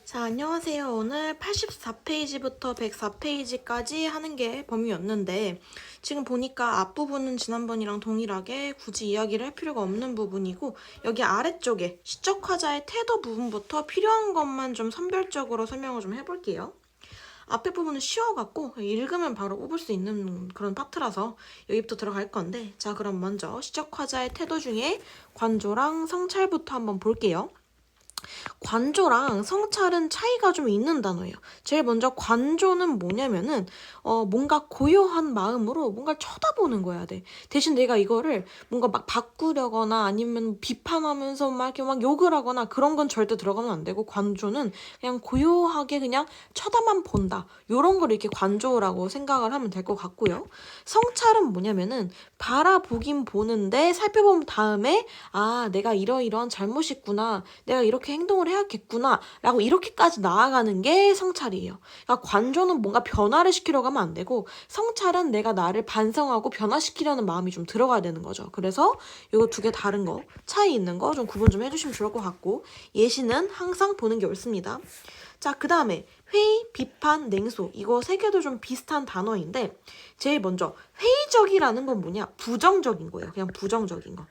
자, 안녕하세요. 오늘 84페이지부터 104페이지까지 하는 게 범위였는데 지금 보니까 앞부분은 지난번이랑 동일하게 굳이 이야기를 할 필요가 없는 부분이고 여기 아래쪽에 시적화자의 태도 부분부터 필요한 것만 좀 선별적으로 설명을 좀 해볼게요. 앞에 부분은 쉬워갖고 읽으면 바로 뽑을 수 있는 그런 파트라서 여기부터 들어갈 건데 자, 그럼 먼저 시적화자의 태도 중에 관조랑 성찰부터 한번 볼게요. 관조랑 성찰은 차이가 좀 있는 단어예요. 제일 먼저 관조는 뭐냐면은 뭔가 고요한 마음으로 뭔가 쳐다보는 거야 돼. 대신 내가 이거를 뭔가 막 바꾸려거나 아니면 비판하면서 막 이렇게 막 욕을 하거나 그런 건 절대 들어가면 안 되고 관조는 그냥 고요하게 그냥 쳐다만 본다. 요런 걸 이렇게 관조라고 생각을 하면 될 것 같고요. 성찰은 뭐냐면은 바라보긴 보는데 살펴본 다음에 아, 내가 이러이러한 잘못이 있구나. 내가 이렇게 행동을 해야겠구나 라고 이렇게까지 나아가는 게 성찰이에요. 그러니까 관조는 뭔가 변화를 시키려고 하면 안 되고 성찰은 내가 나를 반성하고 변화시키려는 마음이 좀 들어가야 되는 거죠. 그래서 이거 두 개 다른 거 차이 있는 거 좀 구분 좀 해주시면 좋을 것 같고 예시는 항상 보는 게 옳습니다. 자, 그 다음에 회의, 비판, 냉소 이거 세 개도 좀 비슷한 단어인데 제일 먼저 회의적이라는 건 뭐냐? 부정적인 거예요. 그냥 부정적인 거.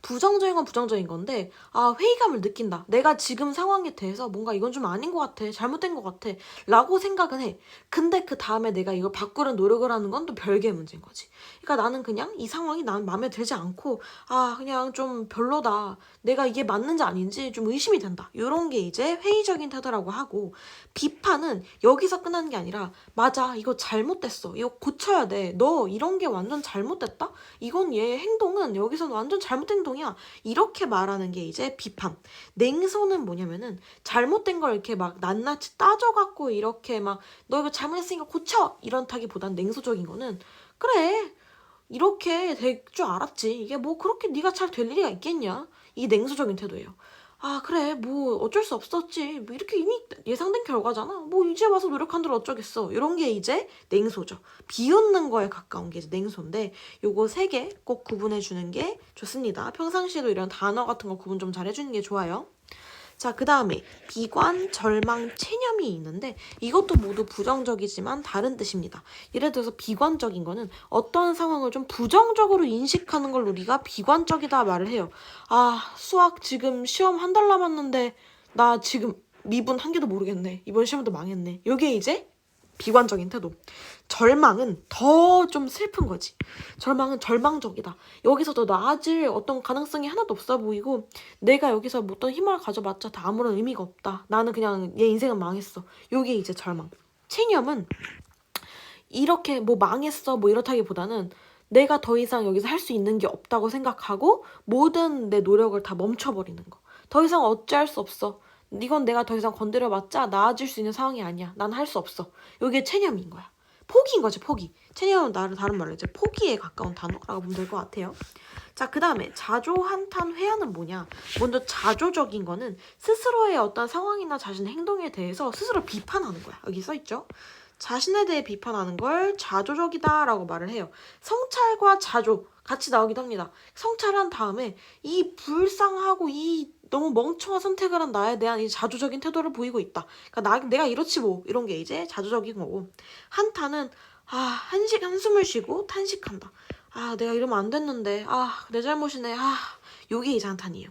부정적인 건 부정적인 건데 아, 회의감을 느낀다. 내가 지금 상황에 대해서 뭔가 이건 좀 아닌 것 같아. 잘못된 것 같아. 라고 생각은 해. 근데 그 다음에 내가 이걸 바꾸는 노력을 하는 건 또 별개의 문제인 거지. 그러니까 나는 그냥 이 상황이 나는 마음에 들지 않고 아, 그냥 좀 별로다. 내가 이게 맞는지 아닌지 좀 의심이 된다. 이런 게 이제 회의적인 태도라고 하고 비판은 여기서 끝나는 게 아니라 맞아, 이거 잘못됐어. 이거 고쳐야 돼. 너 이런 게 완전 잘못됐다? 이건 얘 행동은 여기서는 완전 잘못된 행동이야. 이렇게 말하는 게 이제 비판. 냉소는 뭐냐면은 잘못된 걸 이렇게 막 낱낱이 따져갖고 이렇게 막 너 이거 잘못했으니까 고쳐! 이런 타기보단 냉소적인 거는 그래. 이렇게 될 줄 알았지. 이게 뭐 그렇게 네가 잘 될 일이가 있겠냐? 이 냉소적인 태도예요. 아, 그래, 뭐 어쩔 수 없었지. 뭐 이렇게 이미 예상된 결과잖아. 뭐 이제 와서 노력한들 어쩌겠어. 이런 게 이제 냉소죠. 비웃는 거에 가까운 게 이제 냉소인데 요거 세 개 꼭 구분해 주는 게 좋습니다. 평상시에도 이런 단어 같은 거 구분 좀 잘 해주는 게 좋아요. 자, 그 다음에 비관, 절망, 체념이 있는데 이것도 모두 부정적이지만 다른 뜻입니다. 예를 들어서 비관적인 거는 어떤 상황을 좀 부정적으로 인식하는 걸 우리가 비관적이다 말을 해요. 아, 수학 지금 시험 한 달 남았는데 나 지금 미분 한 개도 모르겠네. 이번 시험도 망했네. 요게 이제 비관적인 태도. 절망은 더 좀 슬픈 거지. 절망은 절망적이다. 여기서 더 나아질 어떤 가능성이 하나도 없어 보이고 내가 여기서 뭐 어떤 힘을 가져봤자 다 아무런 의미가 없다. 나는 그냥 얘 인생은 망했어. 요게 이제 절망. 체념은 이렇게 뭐 망했어 뭐 이렇다기보다는 내가 더 이상 여기서 할 수 있는 게 없다고 생각하고 모든 내 노력을 다 멈춰버리는 거. 더 이상 어찌할 수 없어. 이건 내가 더 이상 건드려봤자 나아질 수 있는 상황이 아니야. 난 할 수 없어. 이게 체념인 거야. 포기인 거지, 포기. 체념은 다른 말로 이제 포기에 가까운 단어라고 보면 될 것 같아요. 자, 그 다음에 자조, 한탄, 회한은 뭐냐? 먼저 자조적인 거는 스스로의 어떤 상황이나 자신의 행동에 대해서 스스로 비판하는 거야. 여기 써있죠? 자신에 대해 비판하는 걸 자조적이다라고 말을 해요. 성찰과 자조 같이 나오기도 합니다. 성찰한 다음에 이 불쌍하고 이 너무 멍청한 선택을 한 나에 대한 이 자조적인 태도를 보이고 있다. 그러니까 내가 이렇지 뭐 이런 게 이제 자조적인 거고 한탄은 아, 한숨을 쉬고 탄식한다. 아, 내가 이러면 안 됐는데 아, 내 잘못이네. 아, 요게 이제 한탄이에요.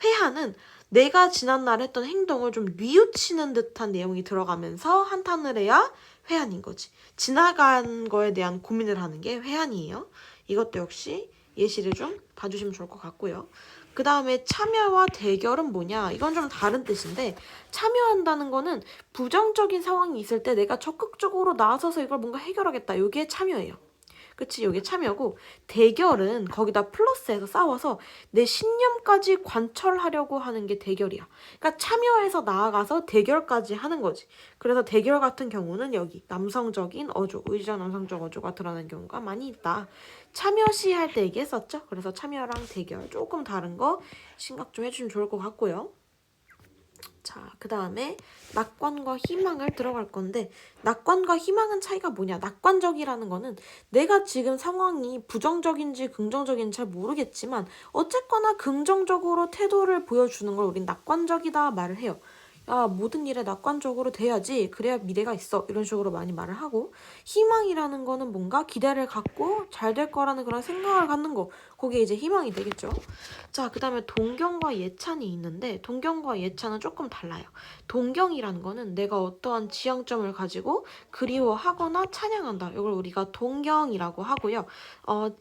회한은 내가 지난날 했던 행동을 좀 뉘우치는 듯한 내용이 들어가면서 한탄을 해야 회한인 거지. 지나간 거에 대한 고민을 하는 게 회한이에요. 이것도 역시 예시를 좀 봐주시면 좋을 것 같고요. 그 다음에 참여와 대결은 뭐냐? 이건 좀 다른 뜻인데 참여한다는 거는 부정적인 상황이 있을 때 내가 적극적으로 나서서 이걸 뭔가 해결하겠다. 이게 참여예요. 그치? 이게 참여고 대결은 거기다 플러스해서 싸워서 내 신념까지 관철하려고 하는 게 대결이야. 그러니까 참여해서 나아가서 대결까지 하는 거지. 그래서 대결 같은 경우는 여기 남성적인 어조, 의지적 남성적 어조가 드러나는 경우가 많이 있다. 참여시 할 때 얘기했었죠? 그래서 참여랑 대결 조금 다른 거 생각 좀 해주시면 좋을 것 같고요. 자, 그 다음에 낙관과 희망을 들어갈 건데 낙관과 희망은 차이가 뭐냐? 낙관적이라는 거는 내가 지금 상황이 부정적인지 긍정적인지 잘 모르겠지만 어쨌거나 긍정적으로 태도를 보여주는 걸 우린 낙관적이다 말을 해요. 야, 모든 일에 낙관적으로 돼야지. 그래야 미래가 있어. 이런 식으로 많이 말을 하고, 희망이라는 거는 뭔가 기대를 갖고 잘 될 거라는 그런 생각을 갖는 거. 그게 이제 희망이 되겠죠. 자, 그 다음에 동경과 예찬이 있는데, 동경과 예찬은 조금 달라요. 동경이라는 거는 내가 어떠한 지향점을 가지고 그리워하거나 찬양한다. 이걸 우리가 동경이라고 하고요.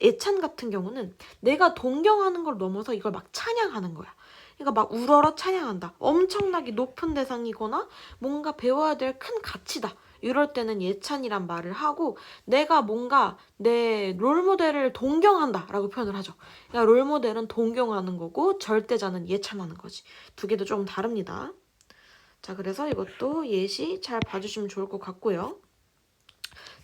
예찬 같은 경우는 내가 동경하는 걸 넘어서 이걸 막 찬양하는 거야. 그러니까 막 우러러 찬양한다. 엄청나게 높은 대상이거나 뭔가 배워야 될 큰 가치다. 이럴 때는 예찬이란 말을 하고, 내가 뭔가 내 롤모델을 동경한다 라고 표현을 하죠. 그러니까 롤모델은 동경하는 거고 절대자는 예찬하는 거지. 두 개도 좀 다릅니다. 자, 그래서 이것도 예시 잘 봐주시면 좋을 것 같고요.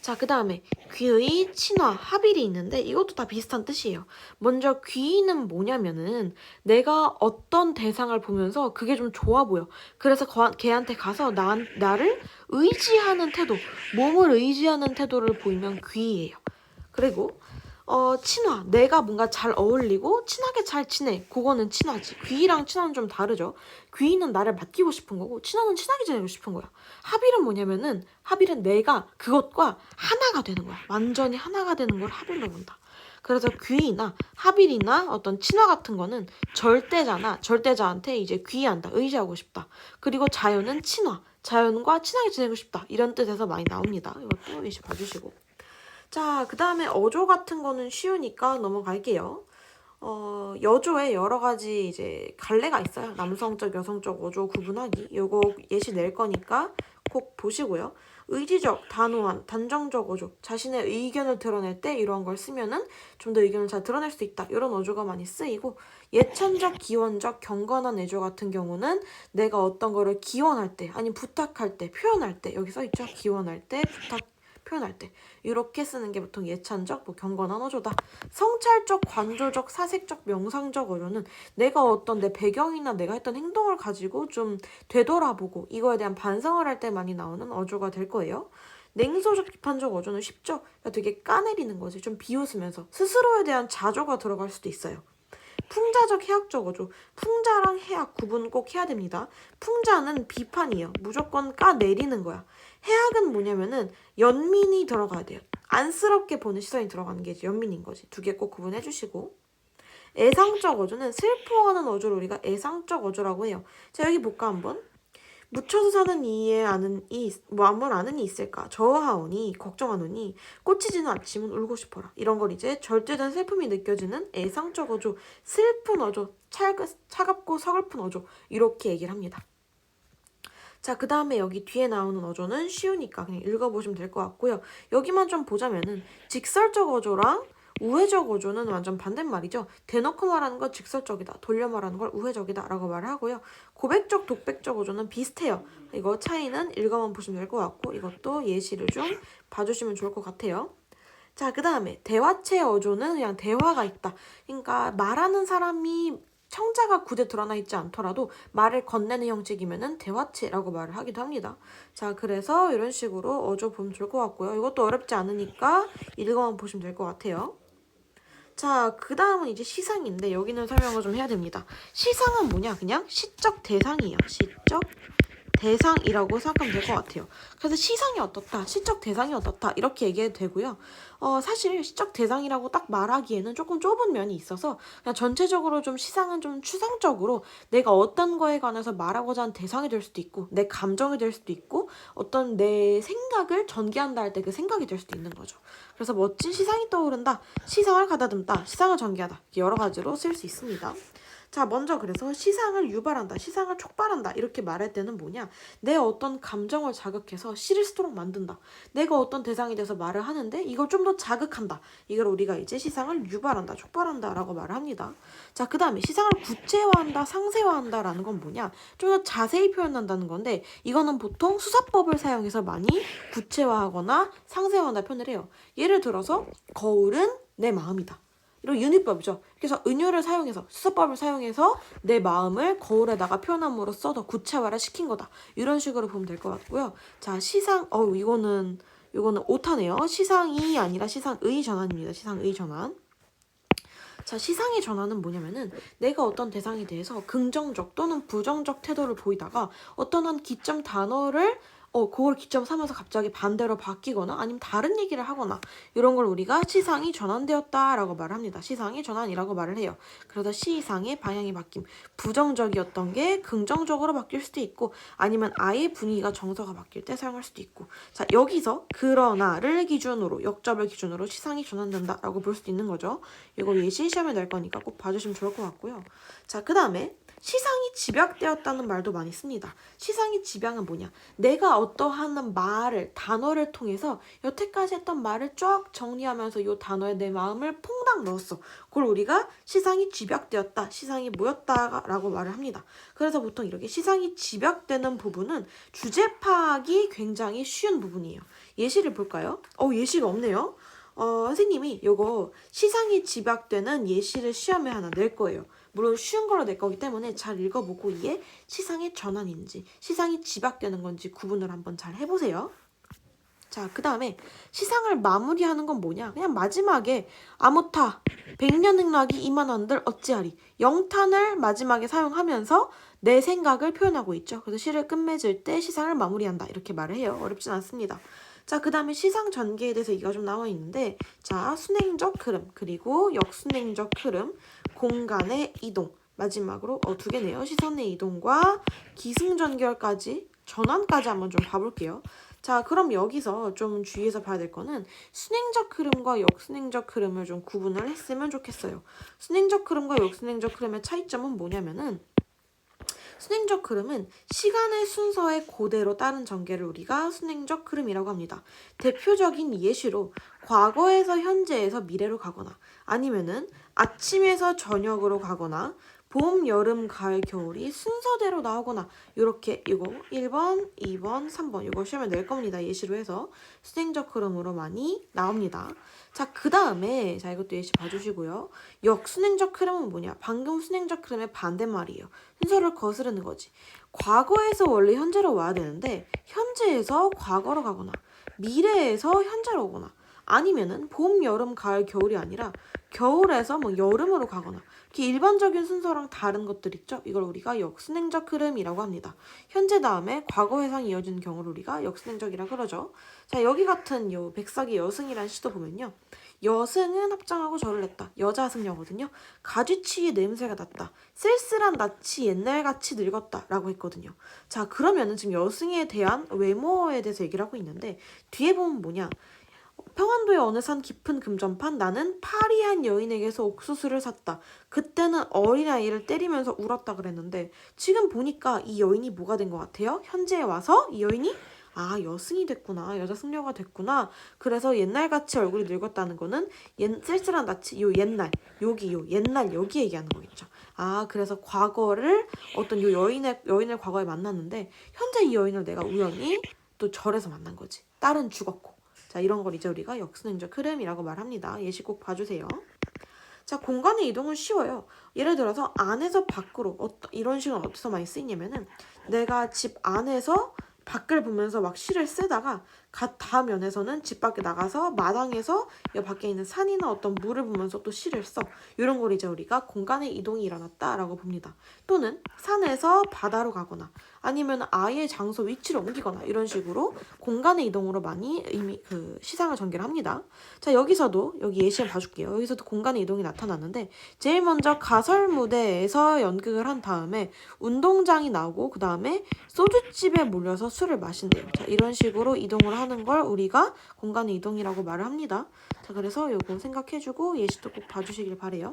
자, 그 다음에 귀의, 친화, 합일이 있는데 이것도 다 비슷한 뜻이에요. 먼저 귀는 뭐냐면은 내가 어떤 대상을 보면서 그게 좀 좋아 보여. 그래서 걔한테 가서 나를 의지하는 태도, 몸을 의지하는 태도를 보이면 귀예요. 그리고 친화. 내가 뭔가 잘 어울리고 친하게 잘 지내. 그거는 친화지. 귀랑 친화는 좀 다르죠. 귀는 나를 맡기고 싶은 거고 친화는 친하게 지내고 싶은 거야. 합일은 뭐냐면은 합일은 내가 그것과 하나가 되는 거야. 완전히 하나가 되는 걸 합일로 본다. 그래서 귀나 합일이나 어떤 친화 같은 거는 절대자나 절대자한테 이제 귀의한다. 의지하고 싶다. 그리고 자연은 친화. 자연과 친하게 지내고 싶다. 이런 뜻에서 많이 나옵니다. 이것도 예시 봐주시고. 자, 그 다음에 어조 같은 거는 쉬우니까 넘어갈게요. 여조에 여러 가지 이제 갈래가 있어요. 남성적, 여성적 어조 구분하기. 요거 예시 낼 거니까 꼭 보시고요. 의지적, 단호한, 단정적 어조. 자신의 의견을 드러낼 때 이런 걸 쓰면은 좀 더 의견을 잘 드러낼 수 있다. 이런 어조가 많이 쓰이고, 예찬적, 기원적, 경건한 애조 같은 경우는 내가 어떤 거를 기원할 때, 아니 부탁할 때, 표현할 때, 여기 써있죠? 기원할 때, 부탁, 표현할 때 이렇게 쓰는 게 보통 예찬적, 경건한 어조다. 성찰적, 관조적, 사색적, 명상적 어조는 내가 어떤 내 배경이나 내가 했던 행동을 가지고 좀 되돌아보고 이거에 대한 반성을 할 때 많이 나오는 어조가 될 거예요. 냉소적, 비판적 어조는 쉽죠? 그러니까 되게 까내리는 거지. 좀 비웃으면서 스스로에 대한 자조가 들어갈 수도 있어요. 풍자적, 해학적 어조. 풍자랑 해학 구분 꼭 해야 됩니다. 풍자는 비판이에요. 무조건 까내리는 거야. 해학은 뭐냐면은 연민이 들어가야 돼요. 안쓰럽게 보는 시선이 들어가는 게 연민인 거지. 두 개 꼭 구분해 주시고. 애상적 어조는 슬퍼하는 어조를 우리가 애상적 어조라고 해요. 자, 여기 볼까 한번. 묻혀서 사는 이에 마음을 아는 이 있을까? 저하오니 걱정하노니 꽂히지는 아침은 울고 싶어라. 이런 걸 이제 절대된 슬픔이 느껴지는 애상적 어조, 슬픈 어조, 차갑고 서글픈 어조 이렇게 얘기를 합니다. 자, 그 다음에 여기 뒤에 나오는 어조는 쉬우니까 그냥 읽어보시면 될 것 같고요. 여기만 좀 보자면은 직설적 어조랑 우회적 어조는 완전 반대말이죠. 대놓고 말하는 건 직설적이다. 돌려 말하는 걸 우회적이다 라고 말을 하고요. 고백적, 독백적 어조는 비슷해요. 이거 차이는 읽어만 보시면 될 것 같고 이것도 예시를 좀 봐주시면 좋을 것 같아요. 자, 그 다음에 대화체 어조는 그냥 대화가 있다. 그러니까 말하는 사람이 청자가 굳이 드러나 있지 않더라도 말을 건네는 형식이면은 대화체라고 말을 하기도 합니다. 자, 그래서 이런 식으로 어조 보면 좋을 것 같고요. 이것도 어렵지 않으니까 읽어만 보시면 될 것 같아요. 자, 그 다음은 이제 시상인데 여기는 설명을 좀 해야 됩니다. 시상은 뭐냐? 그냥 시적 대상이에요. 시적 대상이라고 생각하면 될 것 같아요. 그래서 시상이 어떻다, 시적 대상이 어떻다 이렇게 얘기해도 되고요. 사실 시적 대상이라고 딱 말하기에는 조금 좁은 면이 있어서 그냥 전체적으로 좀 시상은 좀 추상적으로 내가 어떤 거에 관해서 말하고자 하는 대상이 될 수도 있고 내 감정이 될 수도 있고 어떤 내 생각을 전개한다 할 때 그 생각이 될 수도 있는 거죠. 그래서 멋진 시상이 떠오른다, 시상을 가다듬다, 시상을 전개하다 여러 가지로 쓸 수 있습니다. 자, 먼저 그래서 시상을 유발한다, 시상을 촉발한다 이렇게 말할 때는 뭐냐? 내 어떤 감정을 자극해서 시를 쓰도록 만든다. 내가 어떤 대상이 돼서 말을 하는데 이걸 좀 더 자극한다. 이걸 우리가 이제 시상을 유발한다, 촉발한다 라고 말을 합니다. 자, 그 다음에 시상을 구체화한다, 상세화한다 라는 건 뭐냐? 좀 더 자세히 표현한다는 건데 이거는 보통 수사법을 사용해서 많이 구체화하거나 상세화한다 표현을 해요. 예를 들어서 거울은 내 마음이다. 이런 윤희법이죠. 그래서 은유를 사용해서 수사법을 사용해서 내 마음을 거울에다가 표현함으로써 더 구체화를 시킨 거다. 이런 식으로 보면 될 것 같고요. 자, 시상, 이거는 오타네요. 시상이 아니라 시상의 전환입니다. 시상의 전환. 자, 시상의 전환은 뭐냐면은 내가 어떤 대상에 대해서 긍정적 또는 부정적 태도를 보이다가 어떤 한 기점 단어를 그걸 기점 삼아서 갑자기 반대로 바뀌거나 아니면 다른 얘기를 하거나 이런 걸 우리가 시상이 전환되었다라고 말을 합니다. 시상의 전환이라고 말을 해요. 그러다 시상의 방향이 바뀜. 부정적이었던 게 긍정적으로 바뀔 수도 있고 아니면 아예 분위기가 정서가 바뀔 때 사용할 수도 있고 자, 여기서 그러나를 기준으로 역접을 기준으로 시상이 전환된다라고 볼 수도 있는 거죠. 이거 예시 시험에 낼 거니까 꼭 봐주시면 좋을 것 같고요. 자, 그 다음에 시상이 집약되었다는 말도 많이 씁니다. 시상이 집약은 뭐냐? 내가 어떠한 말을, 단어를 통해서 여태까지 했던 말을 쫙 정리하면서 이 단어에 내 마음을 퐁당 넣었어. 그걸 우리가 시상이 집약되었다, 시상이 모였다라고 말을 합니다. 그래서 보통 이렇게 시상이 집약되는 부분은 주제 파악이 굉장히 쉬운 부분이에요. 예시를 볼까요? 예시가 없네요. 선생님이 요거 시상이 집약되는 예시를 시험에 하나 낼 거예요. 물론 쉬운 걸로 낼 거기 때문에 잘 읽어보고 이게 시상의 전환인지 시상이 집약되는 건지 구분을 한번 잘 해보세요. 자, 그 다음에 시상을 마무리하는 건 뭐냐? 그냥 마지막에 아무타 백년행락이 이만한들 어찌하리 영탄을 마지막에 사용하면서 내 생각을 표현하고 있죠. 그래서 시를 끝맺을 때 시상을 마무리한다 이렇게 말을 해요. 어렵진 않습니다. 자, 그 다음에 시상 전개에 대해서 이가 좀 나와 있는데 자, 순행적 흐름 그리고 역순행적 흐름 공간의 이동 마지막으로 두 개네요. 시선의 이동과 기승전결까지 전환까지 한번 좀 봐볼게요. 자, 그럼 여기서 좀 주의해서 봐야 될 거는 순행적 흐름과 역순행적 흐름을 좀 구분을 했으면 좋겠어요. 순행적 흐름과 역순행적 흐름의 차이점은 뭐냐면은 순행적 흐름은 시간의 순서에 그대로 따른 전개를 우리가 순행적 흐름이라고 합니다. 대표적인 예시로 과거에서 현재에서 미래로 가거나 아니면은 아침에서 저녁으로 가거나 봄, 여름, 가을, 겨울이 순서대로 나오거나 이렇게 이거 1번, 2번, 3번 이거 시험에 낼 겁니다. 예시로 해서 순행적 흐름으로 많이 나옵니다. 자, 그 다음에 자 이것도 예시 봐주시고요. 역순행적 흐름은 뭐냐? 방금 순행적 흐름의 반대말이에요. 순서를 거스르는 거지. 과거에서 원래 현재로 와야 되는데 현재에서 과거로 가거나 미래에서 현재로 오거나 아니면은 봄, 여름, 가을, 겨울이 아니라 겨울에서 여름으로 가거나 이렇게 일반적인 순서랑 다른 것들 있죠? 이걸 우리가 역순행적 흐름이라고 합니다. 현재 다음에 과거 해상이 이어지는 경우를 우리가 역순행적이라고 그러죠. 자, 여기 같은 요 백삭의 여승이라는 시도 보면요. 여승은 합장하고 절을 했다. 여자 승려거든요. 가쥐치의 냄새가 났다. 쓸쓸한 낯이 옛날같이 늙었다. 라고 했거든요. 자, 그러면은 지금 여승에 대한 외모에 대해서 얘기를 하고 있는데 뒤에 보면 뭐냐? 평안도의 어느 산 깊은 금전판 나는 파리한 여인에게서 옥수수를 샀다. 그때는 어린아이를 때리면서 울었다 그랬는데 지금 보니까 이 여인이 뭐가 된 것 같아요? 현재에 와서 이 여인이 여승이 됐구나. 여자 승려가 됐구나. 그래서 옛날같이 얼굴이 늙었다는 거는 쓸쓸한 낯이 옛날 여기 얘기하는 거겠죠. 그래서 과거를 어떤 여인을 과거에 만났는데 현재 이 여인을 내가 우연히 또 절에서 만난 거지. 딸은 죽었고. 자, 이런 걸 이제 우리가 역순행적 흐름이라고 말합니다. 예시 꼭 봐주세요. 자, 공간의 이동은 쉬워요. 예를 들어서 안에서 밖으로 이런 식은 어디서 많이 쓰이냐면은 내가 집 안에서 밖을 보면서 막 시를 쓰다가 다음 면에서는 집 밖에 나가서 마당에서 이 밖에 있는 산이나 어떤 물을 보면서 또 시를 써. 이런 걸 이제 우리가 공간의 이동이 일어났다라고 봅니다. 또는 산에서 바다로 가거나 아니면 아예 장소 위치를 옮기거나 이런 식으로 공간의 이동으로 많이 시상을 전개를 합니다. 자, 여기서도 여기 예시를 봐줄게요. 여기서도 공간의 이동이 나타났는데 제일 먼저 가설 무대에서 연극을 한 다음에 운동장이 나오고 그 다음에 소주집에 몰려서 술을 마신대요. 자, 이런 식으로 이동을 하는 걸 우리가 공간의 이동이라고 말을 합니다. 자, 그래서 요거 생각해주고 예시도 꼭 봐주시길 바래요.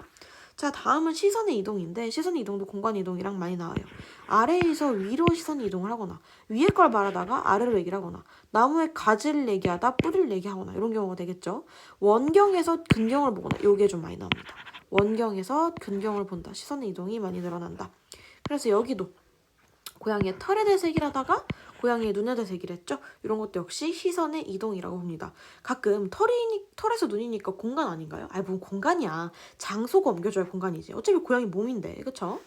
자, 다음은 시선의 이동인데 시선의 이동도 공간 이동이랑 많이 나와요. 아래에서 위로 시선의 이동을 하거나 위에 걸 말하다가 아래로 얘기를 하거나 나무에 가지를 얘기하다 뿌리를 얘기하거나 이런 경우가 되겠죠. 원경에서 근경을 보거나 요게 좀 많이 나옵니다. 원경에서 근경을 본다. 시선의 이동이 많이 늘어난다. 그래서 여기도 고양이의 털에 대해서 얘기를 하다가 고양이의 눈에 대해서 얘기를 했죠. 이런 것도 역시 시선의 이동이라고 봅니다. 가끔 털에서 눈이니까 공간 아닌가요? 뭔 공간이야. 장소가 옮겨져야 공간이지. 어차피 고양이 몸인데. 그쵸?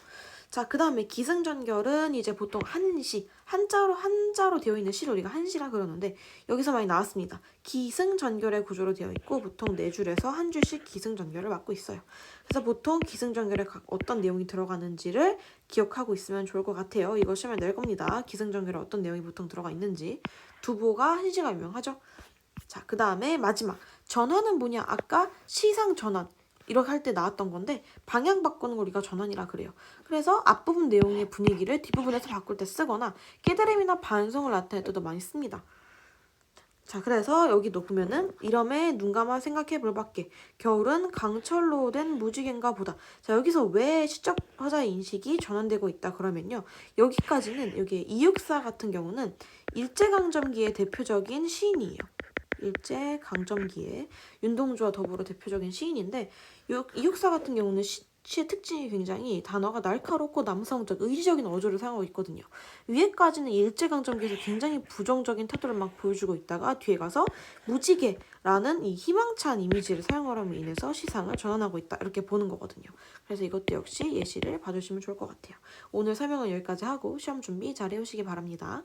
자, 그 다음에 기승전결은 이제 보통 한자로 되어 있는 시를 우리가 한시라 그러는데 여기서 많이 나왔습니다. 기승전결의 구조로 되어 있고 보통 4줄에서 한 줄씩 기승전결을 맡고 있어요. 그래서 보통 기승전결에 어떤 내용이 들어가는지를 기억하고 있으면 좋을 것 같아요. 이거 시험에 낼 겁니다. 기승전결에 어떤 내용이 보통 들어가 있는지. 두보가 한시가 유명하죠. 자, 그 다음에 마지막 전환은 뭐냐? 아까 시상 전환 이렇게 할 때 나왔던 건데 방향 바꾸는 걸 우리가 전환이라 그래요. 그래서 앞부분 내용의 분위기를 뒷부분에서 바꿀 때 쓰거나 깨달음이나 반성을 나타낼 때도 많이 씁니다. 자, 그래서 여기도 보면은 이름에 눈 감아 생각해 볼 밖에 겨울은 강철로 된 무지개인가 보다. 자, 여기서 왜 시적 화자의 인식이 전환되고 있다 그러면요. 여기까지는 여기 이육사 같은 경우는 일제강점기의 대표적인 시인이에요. 일제강점기에 윤동주와 더불어 대표적인 시인인데 이육사 같은 경우는 시의 특징이 굉장히 단어가 날카롭고 남성적, 의지적인 어조를 사용하고 있거든요. 위에까지는 일제강점기에서 굉장히 부정적인 태도를 막 보여주고 있다가 뒤에 가서 무지개라는 이 희망찬 이미지를 사용함으로 인해서 시상을 전환하고 있다 이렇게 보는 거거든요. 그래서 이것도 역시 예시를 봐주시면 좋을 것 같아요. 오늘 설명은 여기까지 하고 시험 준비 잘 해오시기 바랍니다.